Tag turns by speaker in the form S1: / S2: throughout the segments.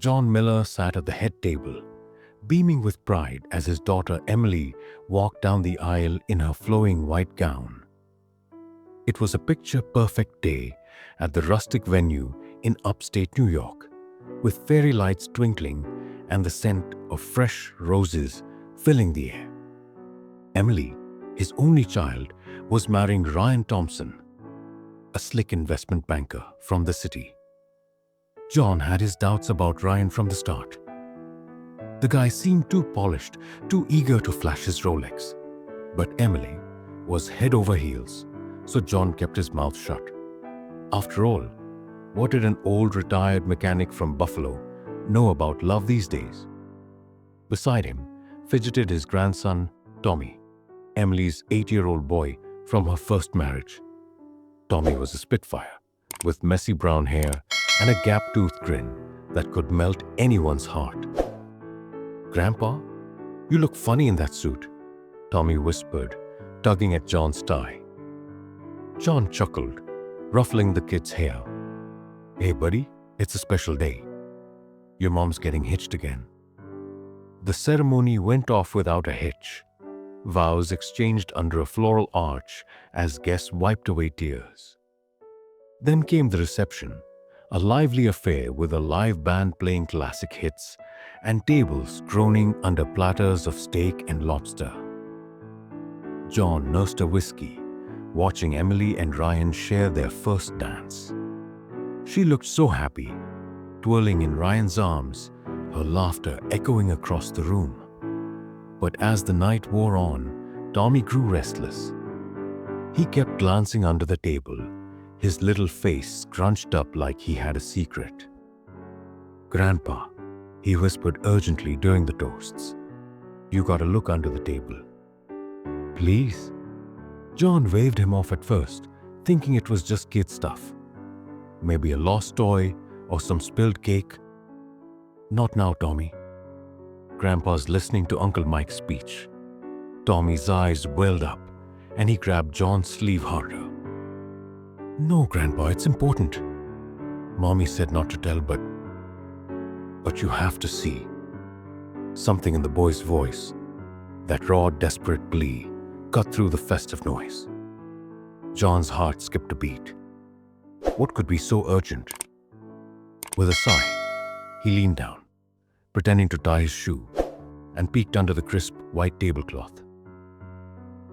S1: John Miller sat at the head table, beaming with pride as his daughter Emily walked down the aisle in her flowing white gown. It was a picture-perfect day at the rustic venue in upstate New York, with fairy lights twinkling and the scent of fresh roses filling the air. Emily, his only child, was marrying Ryan Thompson, a slick investment banker from the city. John had his doubts about Ryan from the start. The guy seemed too polished, too eager to flash his Rolex. But Emily was head over heels, so John kept his mouth shut. After all, what did an old retired mechanic from Buffalo know about love these days? Beside him fidgeted his grandson, Tommy, Emily's 8-year-old boy from her first marriage. Tommy was a spitfire, with messy brown hair and a gap-toothed grin that could melt anyone's heart. "Grandpa, you look funny in that suit," Tommy whispered, tugging at John's tie. John chuckled, ruffling the kid's hair. "Hey buddy, it's a special day. Your mom's getting hitched again." The ceremony went off without a hitch. Vows exchanged under a floral arch as guests wiped away tears. Then came the reception, a lively affair with a live band playing classic hits and tables groaning under platters of steak and lobster. John nursed a whiskey, watching Emily and Ryan share their first dance. She looked so happy, twirling in Ryan's arms, her laughter echoing across the room. But as the night wore on, Tommy grew restless. He kept glancing under the table, his little face scrunched up like he had a secret. "Grandpa," he whispered urgently during the toasts, "you gotta look under the table." "Please?" John waved him off at first, thinking it was just kid stuff. Maybe a lost toy or some spilled cake. "Not now, Tommy." Grandpa's listening to Uncle Mike's speech. Tommy's eyes welled up, and he grabbed John's sleeve harder. "No, Grandpa, it's important. Mommy said not to tell, but you have to see." Something in the boy's voice, that raw, desperate plea, cut through the festive noise. John's heart skipped a beat. What could be so urgent? With a sigh, he leaned down, pretending to tie his shoe, and peeked under the crisp white tablecloth.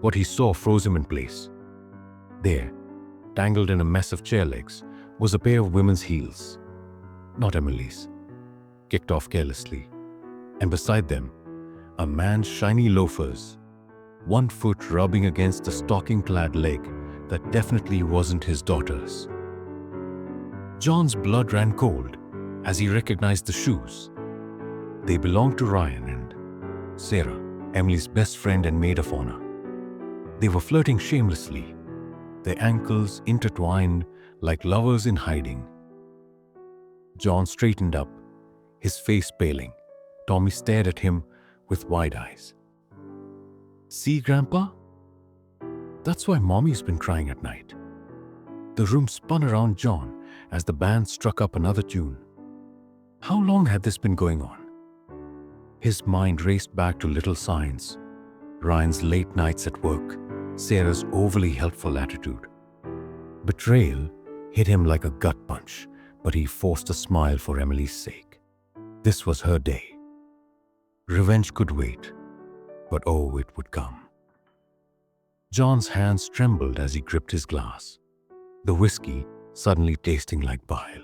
S1: What he saw froze him in place. There, tangled in a mess of chair legs, was a pair of women's heels, not Emily's, kicked off carelessly, and beside them, a man's shiny loafers, one foot rubbing against a stocking-clad leg that definitely wasn't his daughter's. John's blood ran cold as he recognized the shoes. They belonged to Ryan and Sarah, Emily's best friend and maid of honor. They were flirting shamelessly, their ankles intertwined like lovers in hiding. John straightened up, his face paling. Tommy stared at him with wide eyes. "See, Grandpa? That's why Mommy's been crying at night." The room spun around John as the band struck up another tune. How long had this been going on? His mind raced back to little signs, Ryan's late nights at work, Sarah's overly helpful attitude. Betrayal hit him like a gut punch, but he forced a smile for Emily's sake. This was her day. Revenge could wait, but oh, it would come. John's hands trembled as he gripped his glass, the whiskey suddenly tasting like bile.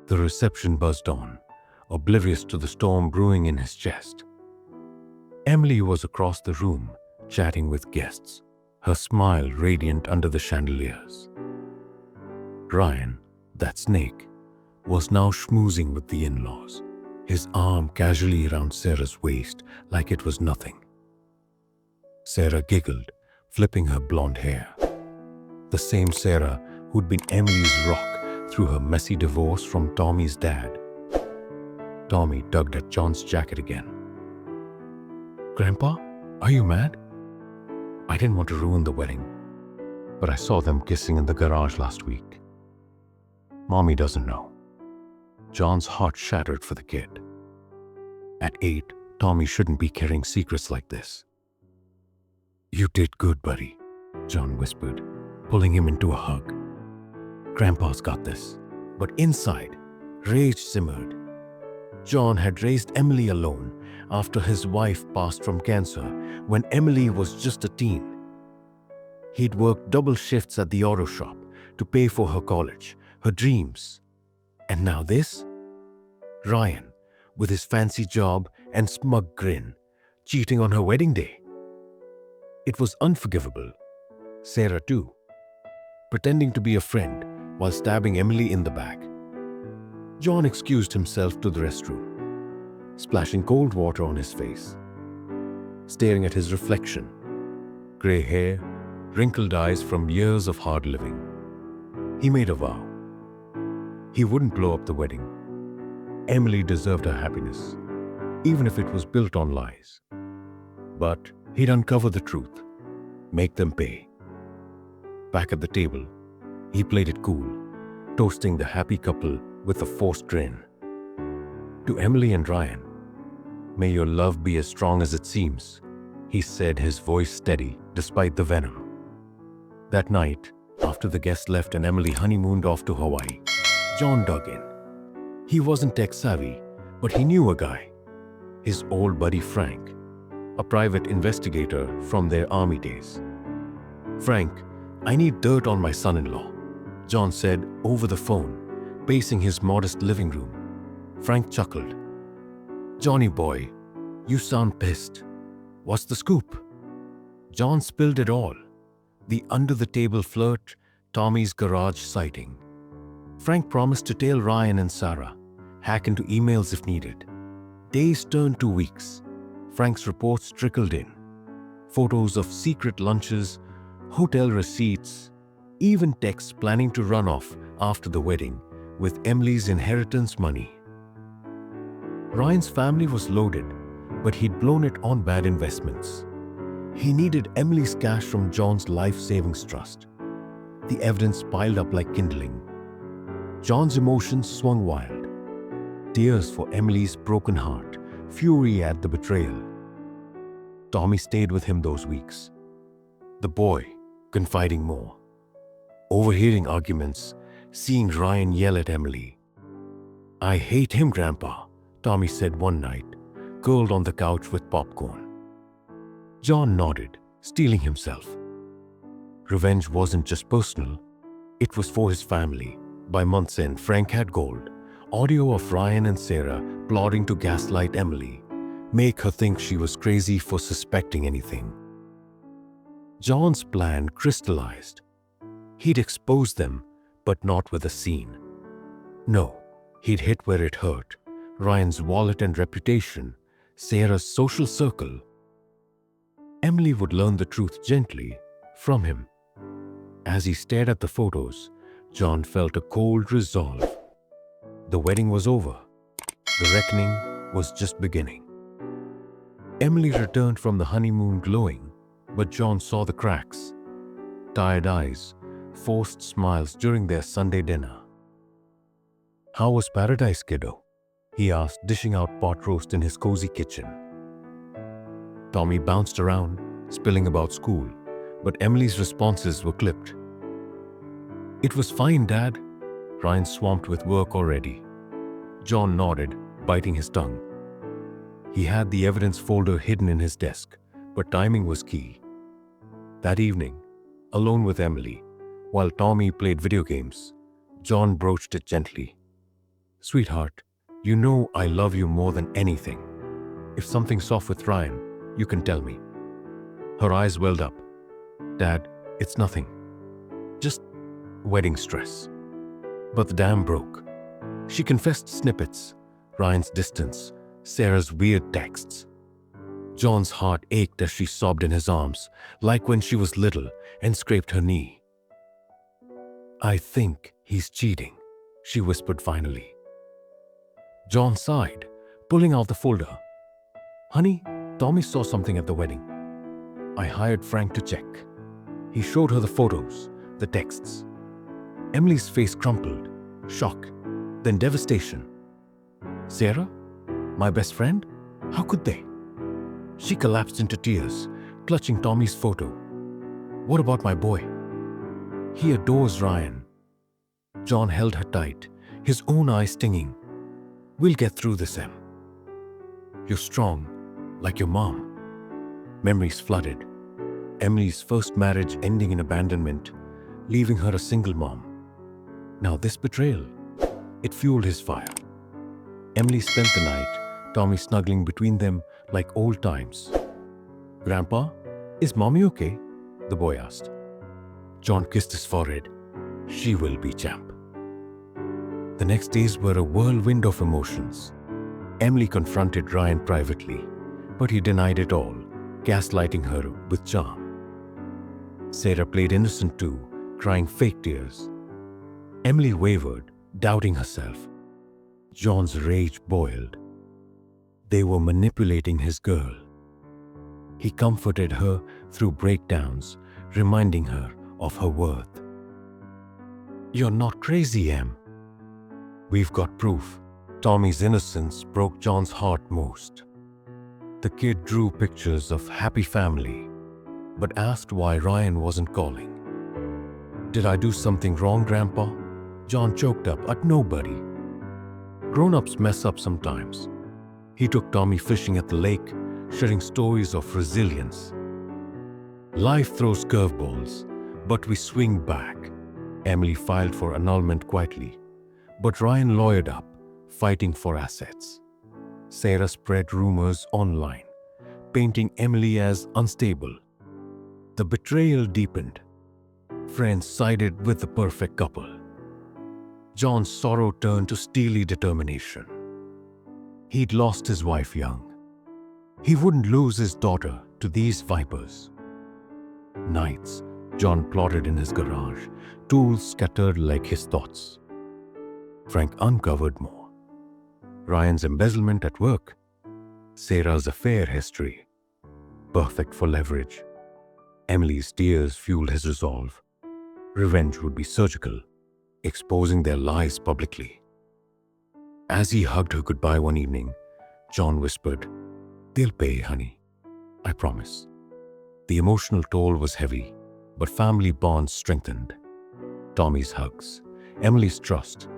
S1: The reception buzzed on, oblivious to the storm brewing in his chest. Emily was across the room, chatting with guests, her smile radiant under the chandeliers. Ryan, that snake, was now schmoozing with the in-laws, his arm casually around Sarah's waist like it was nothing. Sarah giggled, flipping her blonde hair. The same Sarah who'd been Emily's rock through her messy divorce from Tommy's dad. Tommy tugged at John's jacket again. "Grandpa, are you mad? I didn't want to ruin the wedding, but I saw them kissing in the garage last week. Mommy doesn't know." John's heart shattered for the kid. At 8, Tommy shouldn't be carrying secrets like this. "You did good, buddy," John whispered, pulling him into a hug. "Grandpa's got this." But inside, rage simmered. John had raised Emily alone after his wife passed from cancer when Emily was just a teen. He'd worked double shifts at the auto shop to pay for her college, her dreams. And now this? Ryan, with his fancy job and smug grin, cheating on her wedding day. It was unforgivable. Sarah too, pretending to be a friend while stabbing Emily in the back. John excused himself to the restroom, splashing cold water on his face, staring at his reflection. Grey hair, wrinkled eyes from years of hard living. He made a vow. He wouldn't blow up the wedding. Emily deserved her happiness, even if it was built on lies. But he'd uncover the truth, make them pay. Back at the table, he played it cool, toasting the happy couple with a forced grin. To Emily and Ryan, "May your love be as strong as it seems," he said, his voice steady despite the venom. That night, after the guests left and Emily honeymooned off to Hawaii, John dug in. He wasn't tech-savvy, but he knew a guy. His old buddy Frank, a private investigator from their army days. "Frank, I need dirt on my son-in-law," John said over the phone, pacing his modest living room. Frank chuckled. "Johnny boy, you sound pissed. What's the scoop?" John spilled it all. The under-the-table flirt, Tommy's garage sighting. Frank promised to tail Ryan and Sarah, hack into emails if needed. Days turned to weeks. Frank's reports trickled in. Photos of secret lunches, hotel receipts, even texts planning to run off after the wedding with Emily's inheritance money. Ryan's family was loaded, but he'd blown it on bad investments. He needed Emily's cash from John's life savings trust. The evidence piled up like kindling. John's emotions swung wild. Tears for Emily's broken heart, fury at the betrayal. Tommy stayed with him those weeks. The boy, confiding more. Overhearing arguments, seeing Ryan yell at Emily. "I hate him, Grandpa," Tommy said one night, curled on the couch with popcorn. John nodded, steeling himself. Revenge wasn't just personal, it was for his family. By month's end, Frank had gold. Audio of Ryan and Sarah plotting to gaslight Emily, make her think she was crazy for suspecting anything. John's plan crystallized. He'd expose them, but not with a scene. No, he'd hit where it hurt. Ryan's wallet and reputation, Sarah's social circle. Emily would learn the truth gently from him. As he stared at the photos, John felt a cold resolve. The wedding was over. The reckoning was just beginning. Emily returned from the honeymoon glowing, but John saw the cracks. Tired eyes, forced smiles during their Sunday dinner. "How was paradise, kiddo?" he asked, dishing out pot roast in his cozy kitchen. Tommy bounced around, spilling about school, but Emily's responses were clipped. "It was fine, Dad." Ryan swamped with work already. John nodded, biting his tongue. He had the evidence folder hidden in his desk, but timing was key. That evening, alone with Emily, while Tommy played video games, John broached it gently. "Sweetheart, you know I love you more than anything. If something's off with Ryan, you can tell me." Her eyes welled up. "Dad, it's nothing. Just wedding stress." But the dam broke. She confessed snippets, Ryan's distance, Sarah's weird texts. John's heart ached as she sobbed in his arms, like when she was little and scraped her knee. "I think he's cheating," she whispered finally. John sighed, pulling out the folder. "Honey, Tommy saw something at the wedding. I hired Frank to check." He showed her the photos, the texts. Emily's face crumpled, shock, then devastation. Sarah? My best friend? How could they? She collapsed into tears, clutching Tommy's photo. What about my boy? He adores Ryan. John held her tight, his own eyes stinging. We'll get through this, Em. You're strong, like your mom. Memories flooded. Emily's first marriage ending in abandonment, leaving her a single mom. Now this betrayal, it fueled his fire. Emily spent the night, Tommy snuggling between them like old times. Grandpa, is Mommy okay? The boy asked. John kissed his forehead. She will be, champ. The next days were a whirlwind of emotions. Emily confronted Ryan privately, but he denied it all, gaslighting her with charm. Sarah played innocent too, crying fake tears. Emily wavered, doubting herself. John's rage boiled. They were manipulating his girl. He comforted her through breakdowns, reminding her of her worth. You're not crazy, Em. We've got proof. Tommy's innocence broke John's heart most. The kid drew pictures of happy family, but asked why Ryan wasn't calling. Did I do something wrong, Grandpa? John choked up at nobody. Grown-ups mess up sometimes. He took Tommy fishing at the lake, sharing stories of resilience. Life throws curveballs, but we swing back. Emily filed for annulment quietly, but Ryan lawyered up, fighting for assets. Sarah spread rumors online, painting Emily as unstable. The betrayal deepened. Friends sided with the perfect couple. John's sorrow turned to steely determination. He'd lost his wife young. He wouldn't lose his daughter to these vipers. Nights, John plotted in his garage, tools scattered like his thoughts. Frank uncovered more. Ryan's embezzlement at work. Sarah's affair history. Perfect for leverage. Emily's tears fueled his resolve. Revenge would be surgical, exposing their lies publicly. As he hugged her goodbye one evening, John whispered, "They'll pay, honey. I promise." The emotional toll was heavy, but family bonds strengthened. Tommy's hugs, Emily's trust,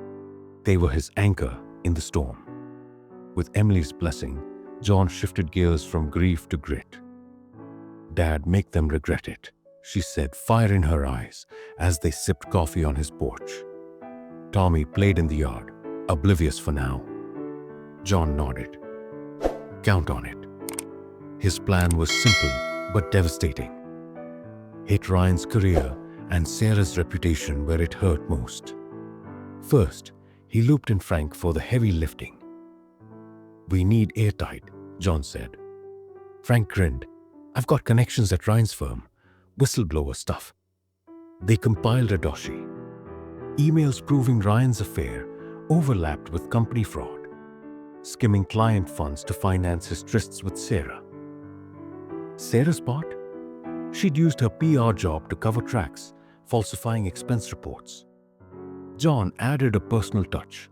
S1: they were his anchor in the storm. With Emily's blessing, John shifted gears from grief to grit. "Dad, make them regret it," she said, fire in her eyes as they sipped coffee on his porch. Tommy played in the yard, oblivious for now. John nodded. "Count on it." His plan was simple but devastating. Hit Ryan's career and Sarah's reputation where it hurt most. First, he looped in Frank for the heavy lifting. "We need airtight," John said. Frank grinned. "I've got connections at Ryan's firm, whistleblower stuff." They compiled a dossier. Emails proving Ryan's affair overlapped with company fraud, skimming client funds to finance his trysts with Sarah. Sarah's part? She'd used her PR job to cover tracks, falsifying expense reports. John added a personal touch.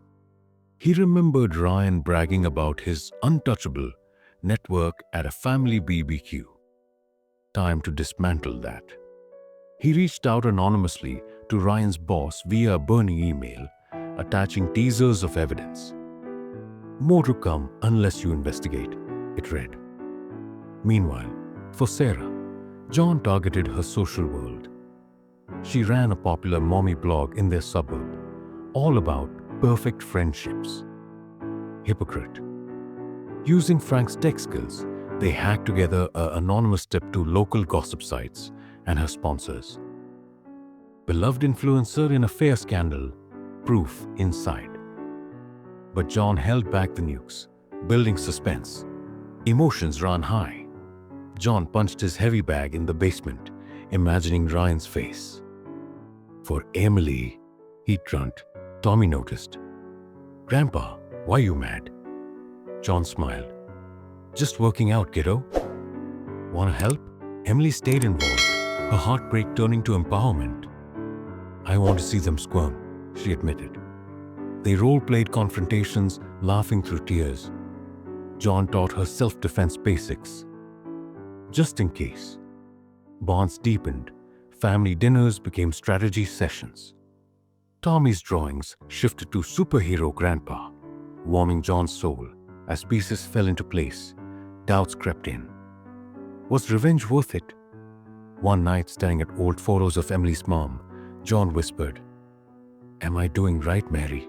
S1: He remembered Ryan bragging about his untouchable network at a family BBQ. Time to dismantle that. He reached out anonymously to Ryan's boss via a burning email, attaching teasers of evidence. "More to come unless you investigate," it read. Meanwhile, for Sarah, John targeted her social world. She ran a popular mommy blog in their suburb, all about perfect friendships. Hypocrite. Using Frank's tech skills, they hacked together an anonymous tip to local gossip sites and her sponsors. Beloved influencer in affair scandal, proof inside. But John held back the nukes, building suspense. Emotions ran high. John punched his heavy bag in the basement, imagining Ryan's face. "For Emily," he grunt. Tommy noticed. "Grandpa, why you mad?" John smiled. "Just working out, kiddo." "Wanna help?" Emily stayed involved, her heartbreak turning to empowerment. "I want to see them squirm," she admitted. They role-played confrontations, laughing through tears. John taught her self-defense basics. Just in case. Bonds deepened. Family dinners became strategy sessions. Tommy's drawings shifted to superhero grandpa, warming John's soul. As pieces fell into place, doubts crept in. Was revenge worth it? One night, staring at old photos of Emily's mom, John whispered, "Am I doing right, Mary?"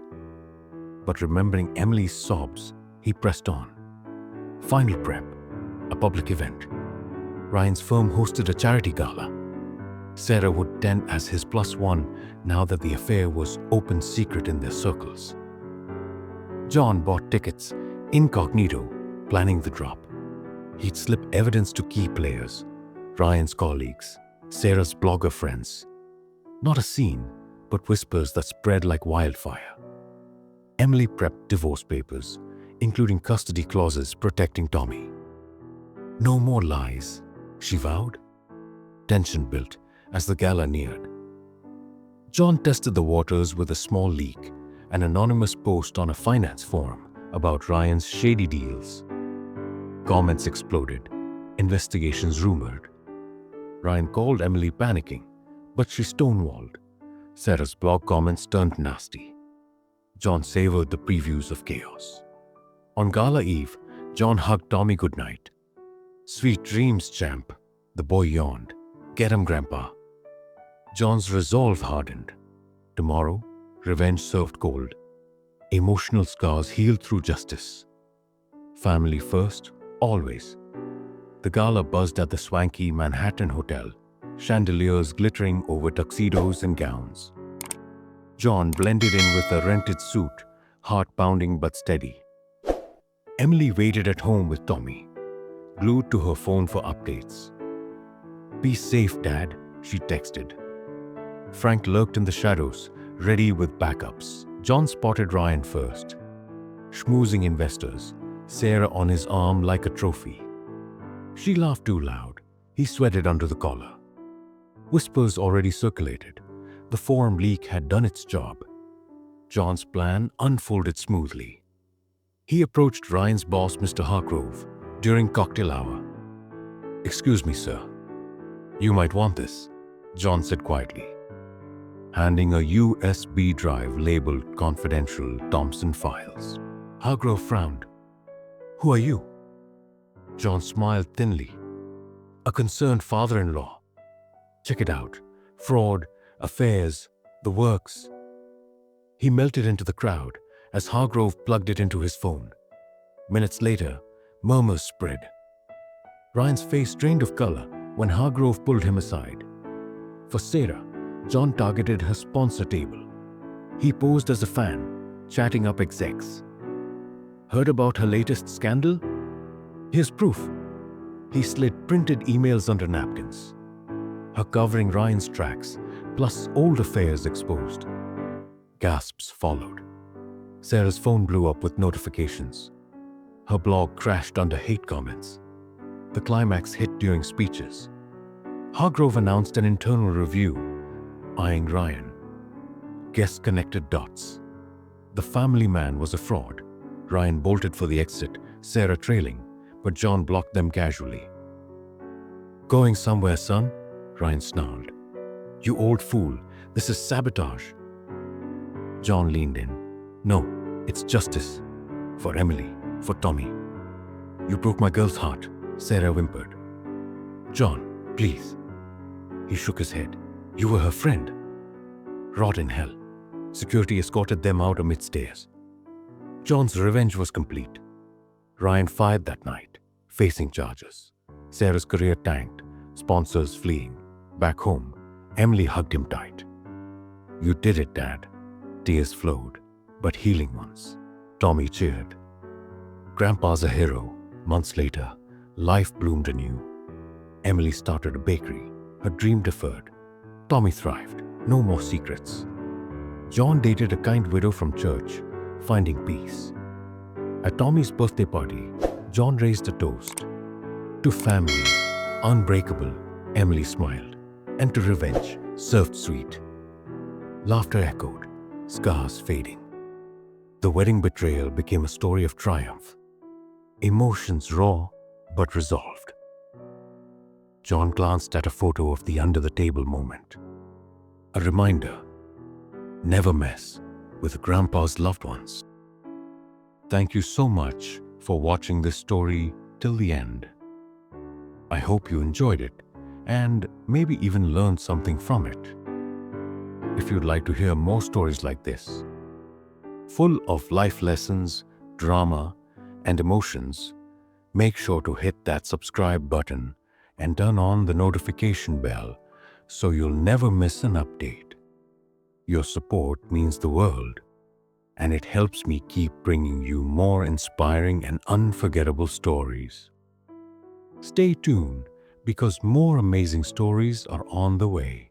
S1: But remembering Emily's sobs, he pressed on. Final prep, a public event. Ryan's firm hosted a charity gala. Sarah would tend as his +1 now that the affair was open secret in their circles. John bought tickets, incognito, planning the drop. He'd slip evidence to key players, Ryan's colleagues, Sarah's blogger friends. Not a scene, but whispers that spread like wildfire. Emily prepped divorce papers, including custody clauses protecting Tommy. No more lies, she vowed. Tension built as the gala neared. John tested the waters with a small leak, an anonymous post on a finance forum about Ryan's shady deals. Comments exploded, investigations rumored. Ryan called Emily panicking, but she stonewalled. Sarah's blog comments turned nasty. John savored the previews of chaos. On gala eve, John hugged Tommy goodnight. "Sweet dreams, champ," the boy yawned. "Get him, Grandpa." John's resolve hardened. Tomorrow, revenge served cold. Emotional scars healed through justice. Family first, always. The gala buzzed at the swanky Manhattan hotel, chandeliers glittering over tuxedos and gowns. John blended in with a rented suit, heart pounding but steady. Emily waited at home with Tommy, glued to her phone for updates. "Be safe, Dad," she texted. Frank lurked in the shadows, ready with backups. John spotted Ryan first. Schmoozing investors, Sarah on his arm like a trophy. She laughed too loud. He sweated under the collar. Whispers already circulated. The forum leak had done its job. John's plan unfolded smoothly. He approached Ryan's boss, Mr. Hargrove, during cocktail hour. "Excuse me, sir. You might want this," John said quietly, handing a USB drive labeled Confidential Thompson Files. Hargrove frowned. "Who are you?" John smiled thinly. "A concerned father-in-law. Check it out. Fraud, affairs, the works." He melted into the crowd as Hargrove plugged it into his phone. Minutes later, murmurs spread. Ryan's face drained of color when Hargrove pulled him aside. For Sarah, John targeted her sponsor table. He posed as a fan, chatting up execs. "Heard about her latest scandal? Here's proof." He slid printed emails under napkins. Her covering Ryan's tracks, plus old affairs exposed. Gasps followed. Sarah's phone blew up with notifications. Her blog crashed under hate comments. The climax hit during speeches. Hargrove announced an internal review, eyeing Ryan. Guests connected dots. The family man was a fraud. Ryan bolted for the exit, Sarah trailing, but John blocked them casually. "Going somewhere, son?" Ryan snarled. "You old fool, this is sabotage." John leaned in. "No, it's justice. For Emily, for Tommy." "You broke my girl's heart," Sarah whimpered. "John, please." He shook his head. "You were her friend." Rot in hell. Security escorted them out amid stares. John's revenge was complete. Ryan fired that night, facing charges. Sarah's career tanked, sponsors fleeing. Back home, Emily hugged him tight. "You did it, Dad." Tears flowed, but healing ones. Tommy cheered. Grandpa's a hero. Months later, life bloomed anew. Emily started a bakery, her dream deferred. Tommy thrived, no more secrets. John dated a kind widow from church, finding peace. At Tommy's birthday party, John raised a toast. To family, unbreakable, Emily smiled, and to revenge, served sweet. Laughter echoed, scars fading. The wedding betrayal became a story of triumph. Emotions raw but resolved. John glanced at a photo of the under the table moment. A reminder: never mess with Grandpa's loved ones. Thank you so much for watching this story till the end. I hope you enjoyed it and maybe even learned something from it. If you'd like to hear more stories like this, full of life lessons, drama, and emotions, make sure to hit that subscribe button and turn on the notification bell so you'll never miss an update. Your support means the world, and it helps me keep bringing you more inspiring and unforgettable stories. Stay tuned because more amazing stories are on the way.